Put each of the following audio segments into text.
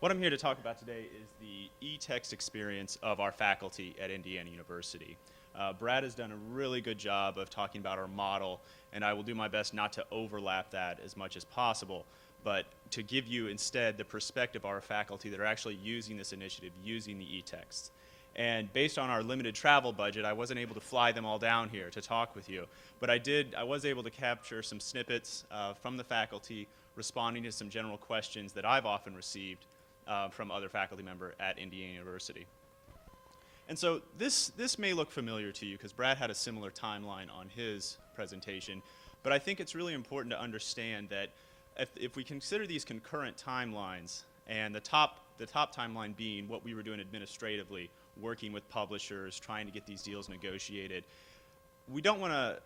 What I'm here to talk about today is the eTexts experience of our faculty at Indiana University. Brad has done a really good job of talking about our model, and I will do my best not to overlap that as much as possible, but to give you instead the perspective of our faculty that are actually using this initiative, using the eTexts. And based on our limited travel budget, I wasn't able to fly them all down here to talk with you, but I was able to capture some snippets from the faculty responding to some general questions that I've often received from other faculty members at Indiana University. And so this may look familiar to you because Brad had a similar timeline on his presentation, but I think it's really important to understand that if we consider these concurrent timelines, and the top timeline being what we were doing administratively, working with publishers, trying to get these deals negotiated, we don't want to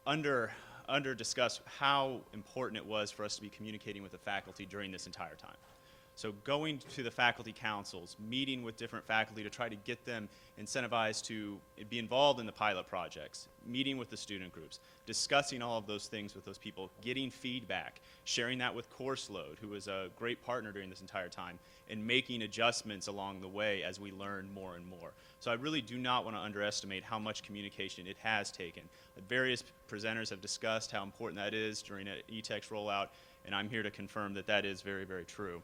under discuss how important it was for us to be communicating with the faculty during this entire time. So going to the faculty councils, meeting with different faculty to try to get them incentivized to be involved in the pilot projects, meeting with the student groups, discussing all of those things with those people, getting feedback, sharing that with Course Load, who was a great partner during this entire time, and making adjustments along the way as we learn more and more. So I really do not want to underestimate how much communication it has taken. Various presenters have discussed how important that is during an eText rollout, and I'm here to confirm that that is very, very true.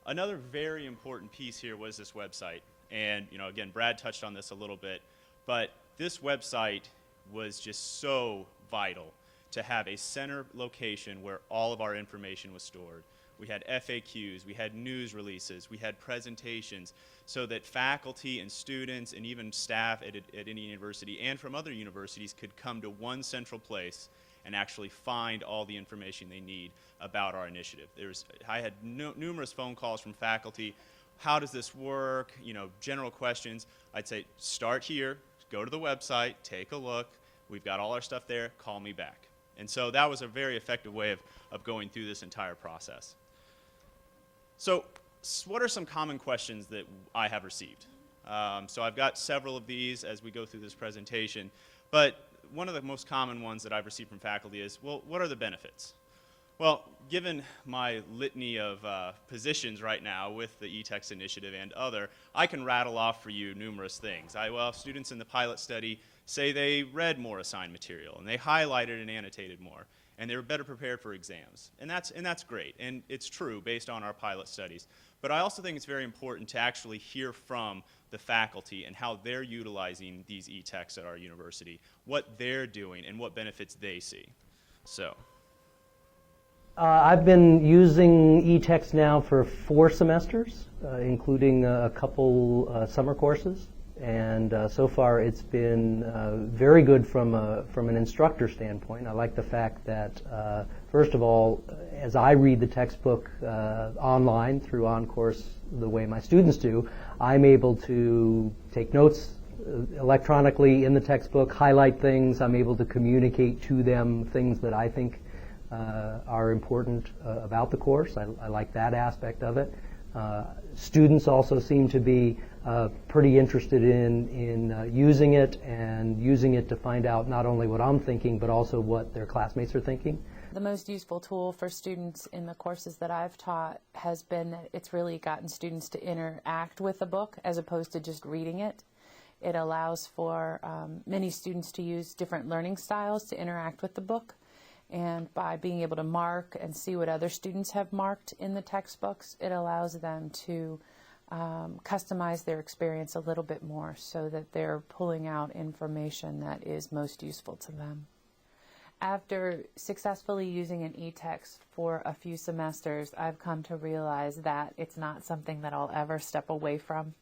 Another very important piece here was this website, and again, Brad touched on this a little bit, but this website was just so vital to have a center location where all of our information was stored. We had FAQs, we had news releases, we had presentations, so that faculty and students and even staff at Indiana University and from other universities could come to one central place and actually find all the information they need about our initiative. I had numerous phone calls from faculty. How does this work? General questions. I'd say, start here, go to the website, take a look. We've got all our stuff there, call me back. And so that was a very effective way of going through this entire process. So what are some common questions that I have received? So I've got several of these as we go through this presentation, but one of the most common ones that I've received from faculty is, well, what are the benefits? Well, given my litany of positions right now with the eTexts initiative and other, I can rattle off for you numerous things. Well, students in the pilot study say they read more assigned material, and they highlighted and annotated more, and they were better prepared for exams. And that's great, and it's true based on our pilot studies. But I also think it's very important to actually hear from the faculty and how they're utilizing these eTexts at our university, what they're doing, and what benefits they see. So. I've been using eTexts now for 4 semesters, including a couple summer courses, and so far it's been very good from an instructor standpoint. I like the fact that, first of all, as I read the textbook online through OnCourse the way my students do, I'm able to take notes electronically in the textbook, highlight things. I'm able to communicate to them things that I think are important about the course. I like that aspect of it. Students also seem to be pretty interested in using it and using it to find out not only what I'm thinking, but also what their classmates are thinking. The most useful tool for students in the courses that I've taught has been that it's really gotten students to interact with the book as opposed to just reading it. It allows for many students to use different learning styles to interact with the book. And by being able to mark and see what other students have marked in the textbooks, it allows them to customize their experience a little bit more so that they're pulling out information that is most useful to them. After successfully using an eText for a few semesters, I've come to realize that it's not something that I'll ever step away from.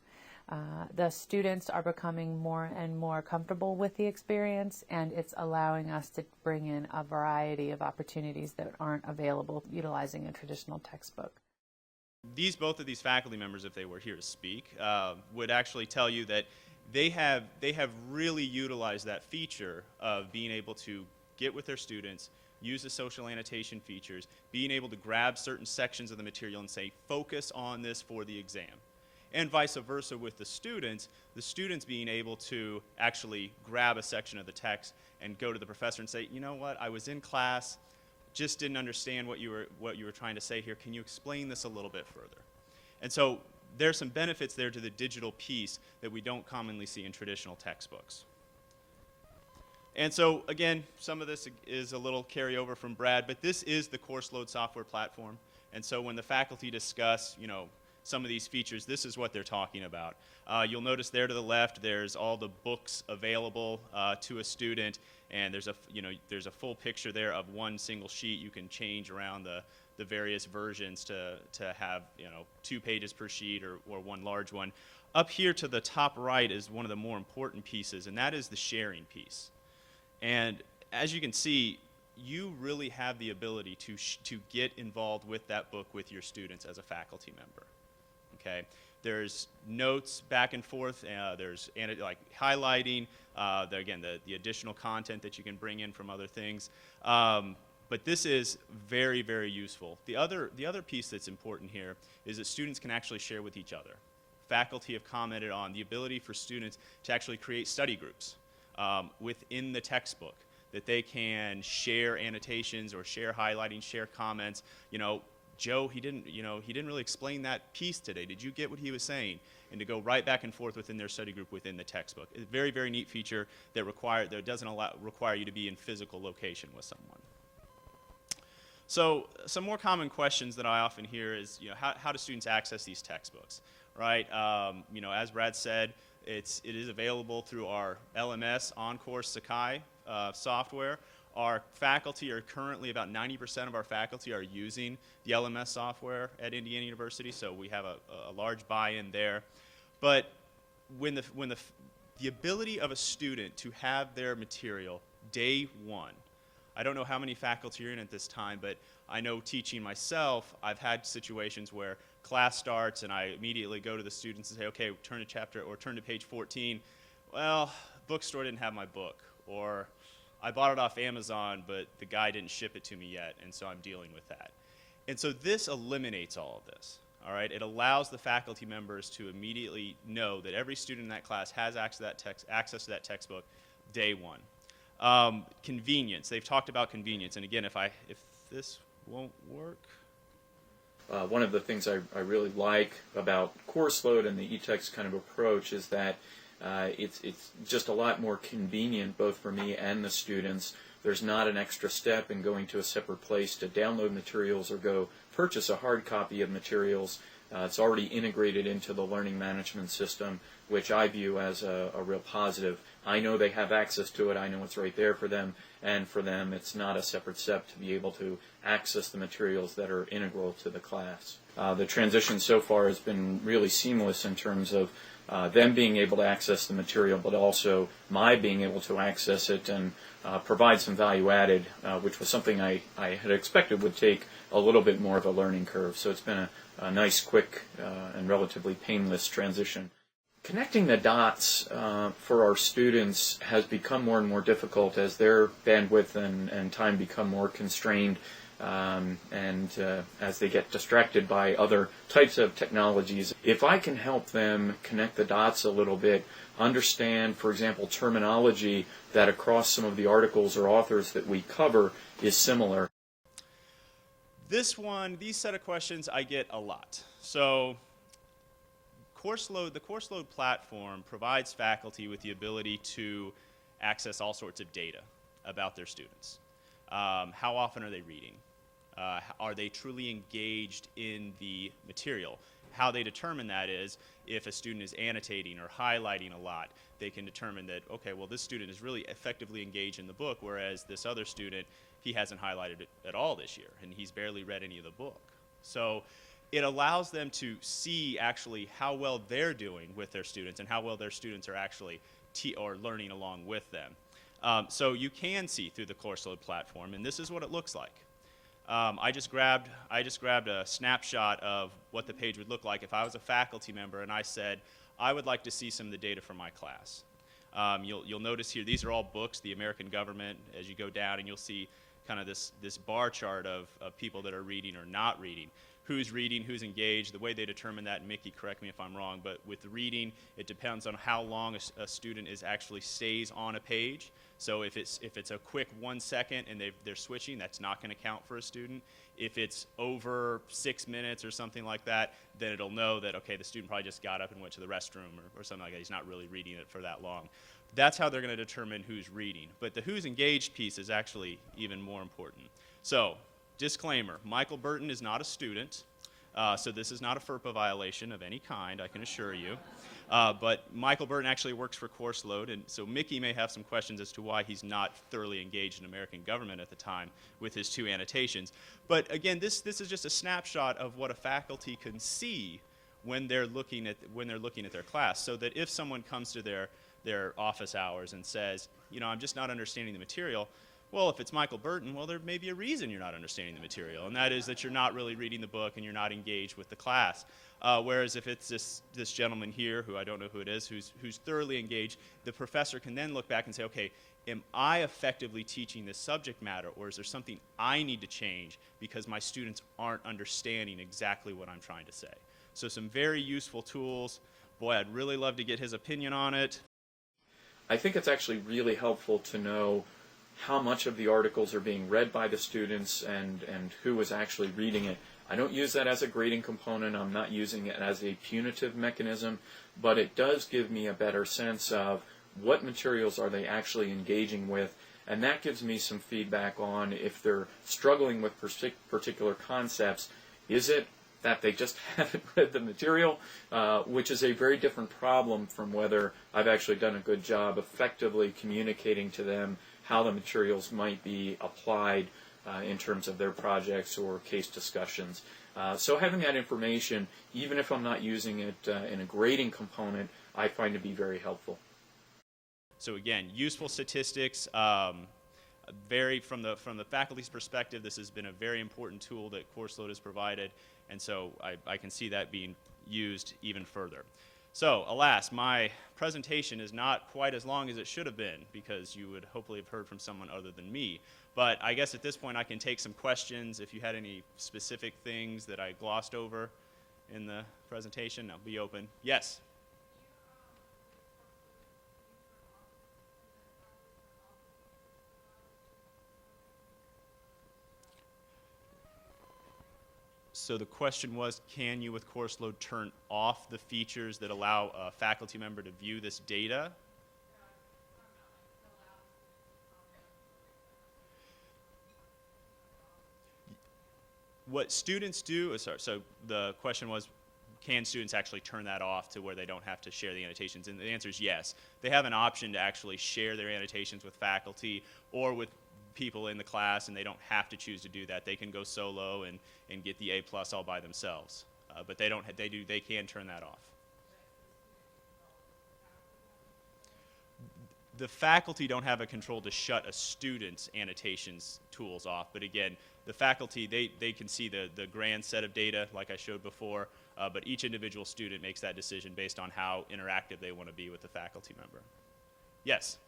The students are becoming more and more comfortable with the experience, and it's allowing us to bring in a variety of opportunities that aren't available utilizing a traditional textbook. Both of these faculty members, if they were here to speak, would actually tell you that they have really utilized that feature of being able to get with their students, use the social annotation features, being able to grab certain sections of the material and say, focus on this for the exam. And vice versa with the students being able to actually grab a section of the text and go to the professor and say, you know what, I was in class, just didn't understand what you were trying to say here. Can you explain this a little bit further? And so there's some benefits there to the digital piece that we don't commonly see in traditional textbooks. And so, again, some of this is a little carryover from Brad, but this is the course load software platform. And so when the faculty discuss, some of these features, this is what they're talking about. You'll notice there to the left, there's all the books available to a student, and there's a full picture there of one single sheet. You can change around the various versions to have 2 pages per sheet or one large one. Up here to the top right is one of the more important pieces, and that is the sharing piece. And as you can see, you really have the ability to get involved with that book with your students as a faculty member. Okay, there's notes back and forth. There's like highlighting. Again, the additional content that you can bring in from other things. But this is very, very useful. The other piece that's important here is that students can actually share with each other. Faculty have commented on the ability for students to actually create study groups within the textbook, that they can share annotations or share highlighting, share comments. Joe, he didn't really explain that piece today. Did you get what he was saying? And to go right back and forth within their study group within the textbook. It's a very, very neat feature that doesn't require you to be in physical location with someone. So some more common questions that I often hear is, how do students access these textbooks, right? As Brad said, it is available through our LMS on-course Sakai software. Our faculty are currently, about 90% of our faculty are using the LMS software at Indiana University, so we have a large buy-in there. But when the ability of a student to have their material day one, I don't know how many faculty are in at this time, but I know teaching myself, I've had situations where class starts and I immediately go to the students and say, okay, turn to chapter or turn to page 14. Well, bookstore didn't have my book, or I bought it off Amazon, but the guy didn't ship it to me yet, and so I'm dealing with that. And so this eliminates all of this, all right? It allows the faculty members to immediately know that every student in that class has access to that textbook day one. Convenience, they've talked about convenience, and again, if this won't work. One of the things I really like about course load and the eTexts kind of approach is that it's just a lot more convenient both for me and the students. There's not an extra step in going to a separate place to download materials or go purchase a hard copy of materials. It's already integrated into the learning management system, which I view as a real positive. I know they have access to it. I know it's right there for them. And for them, it's not a separate step to be able to access the materials that are integral to the class. The transition so far has been really seamless in terms of them being able to access the material, but also my being able to access it and provide some value added, which was something I had expected would take a little bit more of a learning curve. So it's been a nice, quick, and relatively painless transition. Connecting the dots for our students has become more and more difficult as their bandwidth and time become more constrained, and as they get distracted by other types of technologies. If I can help them connect the dots a little bit, understand, for example, terminology that across some of the articles or authors that we cover is similar. These set of questions I get a lot. So the course load platform provides faculty with the ability to access all sorts of data about their students. How often are they reading? Are they truly engaged in the material? How they determine that is if a student is annotating or highlighting a lot, they can determine that, okay, well, this student is really effectively engaged in the book, whereas this other student, he hasn't highlighted it at all this year, and he's barely read any of the book. So it allows them to see actually how well they're doing with their students and how well their students are actually learning along with them. So you can see through the course load platform, and this is what it looks like. I just grabbed a snapshot of what the page would look like if I was a faculty member and I said, I would like to see some of the data from my class. You'll notice here, these are all books, the American government, as you go down, and you'll see kind of this bar chart of people that are reading or not reading. who's reading, who's engaged. The way they determine that, and Mickey, correct me if I'm wrong, but with reading, it depends on how long a student is actually stays on a page. So if it's a quick 1 second and they're switching, that's not going to count for a student. If it's over 6 minutes or something like that, then it'll know that, okay, the student probably just got up and went to the restroom or something like that. He's not really reading it for that long. That's how they're going to determine who's reading. But the who's engaged piece is actually even more important. So, disclaimer, Michael Burton is not a student, so this is not a FERPA violation of any kind, I can assure you. But Michael Burton actually works for Course Load, and so Mickey may have some questions as to why he's not thoroughly engaged in American government at the time with his 2 annotations. But again, this is just a snapshot of what a faculty can see when they're looking at their class, so that if someone comes to their office hours and says, you know, I'm just not understanding the material, well, if it's Michael Burton, well, there may be a reason you're not understanding the material, and that is that you're not really reading the book and you're not engaged with the class. Whereas if it's this gentleman here, who I don't know who it is, who's thoroughly engaged, the professor can then look back and say, okay, am I effectively teaching this subject matter, or is there something I need to change because my students aren't understanding exactly what I'm trying to say? So some very useful tools. Boy, I'd really love to get his opinion on it. I think it's actually really helpful to know how much of the articles are being read by the students and who is actually reading it. I don't use that as a grading component. I'm not using it as a punitive mechanism, but it does give me a better sense of what materials are they actually engaging with, and that gives me some feedback on if they're struggling with particular concepts. Is it that they just haven't read the material, which is a very different problem from whether I've actually done a good job effectively communicating to them how the materials might be applied in terms of their projects or case discussions. So having that information, even if I'm not using it in a grading component, I find to be very helpful. So again, useful statistics. From the faculty's perspective, this has been a very important tool that Course Load has provided, and so I can see that being used even further. So, alas, my presentation is not quite as long as it should have been, because you would hopefully have heard from someone other than me. But I guess at this point I can take some questions. If you had any specific things that I glossed over in the presentation, I'll be open. Yes? So the question was, can you with Course Load turn off the features that allow a faculty member to view this data? What students do, so the question was, can students actually turn that off to where they don't have to share the annotations? And the answer is yes. They have an option to actually share their annotations with faculty or with people in the class, and they don't have to choose to do that. They can go solo and get the A+ all by themselves. But they can turn that off. The faculty don't have a control to shut a student's annotations tools off, but again, the faculty, they can see the grand set of data like I showed before, but each individual student makes that decision based on how interactive they want to be with the faculty member. Yes?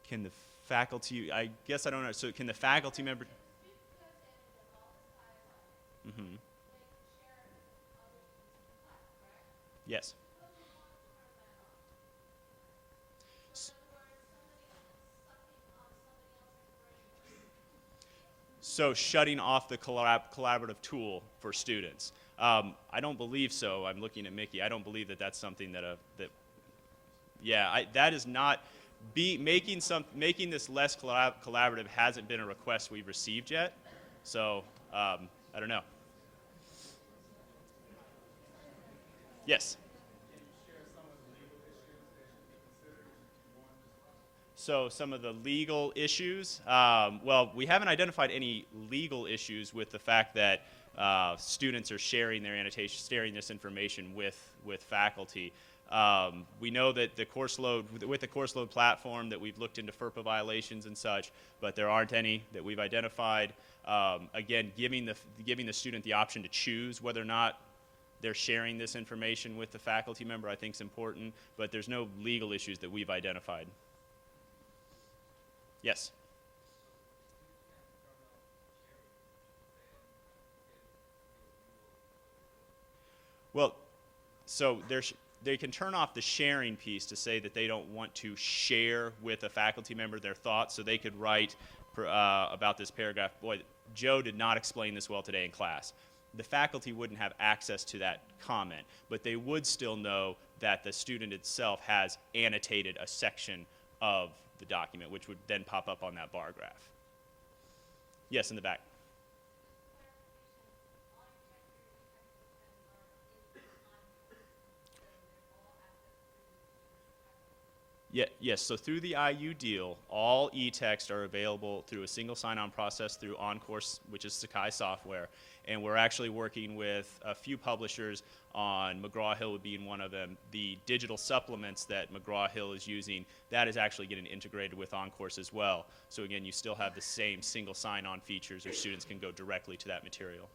Can the faculty, I guess I don't know, so can the faculty member? Mm-hmm. Yes. So shutting off the collaborative tool for students. I don't believe so. I'm looking at Mickey. I don't believe that that's something that that is not, making this less collaborative hasn't been a request we've received yet. So I don't know. Yes. So some of the legal issues, well, we haven't identified any legal issues with the fact that students are sharing their annotations, sharing this information with faculty. We know that with the Course Load platform that we've looked into FERPA violations and such, but there aren't any that we've identified. Again, giving the student the option to choose whether or not they're sharing this information with the faculty member, I think is important, but there's no legal issues that we've identified. Yes? Well, so they can turn off the sharing piece to say that they don't want to share with a faculty member their thoughts, so they could write about this paragraph, boy, Joe did not explain this well today in class. The faculty wouldn't have access to that comment, but they would still know that the student itself has annotated a section of the document, which would then pop up on that bar graph. Yes, in the back. Yeah, yes, so through the IU deal, all eTexts are available through a single sign-on process through OnCourse, which is Sakai software. And we're actually working with a few publishers on McGraw-Hill would be in one of them. The digital supplements that McGraw-Hill is using, that is actually getting integrated with OnCourse as well. So again, you still have the same single sign-on features, or students can go directly to that material.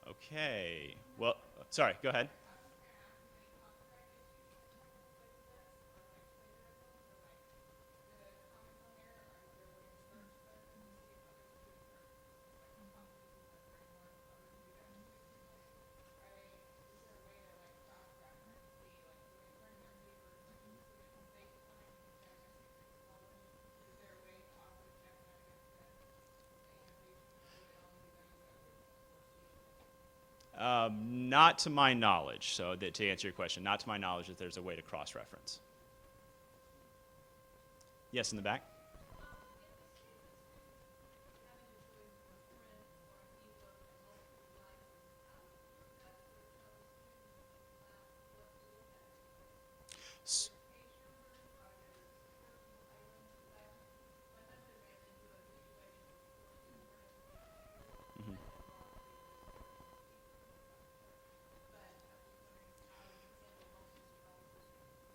Okay, well, sorry, go ahead. Not to my knowledge, so that to answer your question, not to my knowledge that there's a way to cross-reference. Yes, in the back?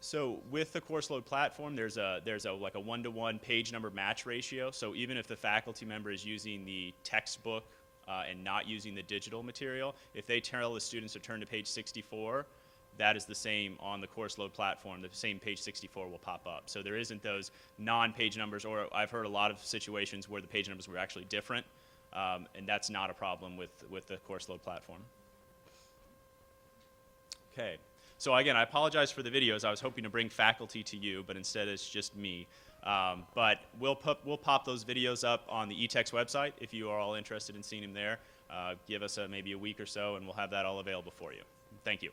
So with the course load platform, there's a like a 1-to-1 page number match ratio. So even if the faculty member is using the textbook and not using the digital material, if they tell the students to turn to page 64, that is the same on the course load platform. The same page 64 will pop up. So there isn't those non-page numbers, or I've heard a lot of situations where the page numbers were actually different, and that's not a problem with the course load platform. Okay. So again, I apologize for the videos. I was hoping to bring faculty to you, but instead it's just me. But we'll pop those videos up on the eTexts website if you are all interested in seeing them there. Give us maybe a week or so, and we'll have that all available for you. Thank you.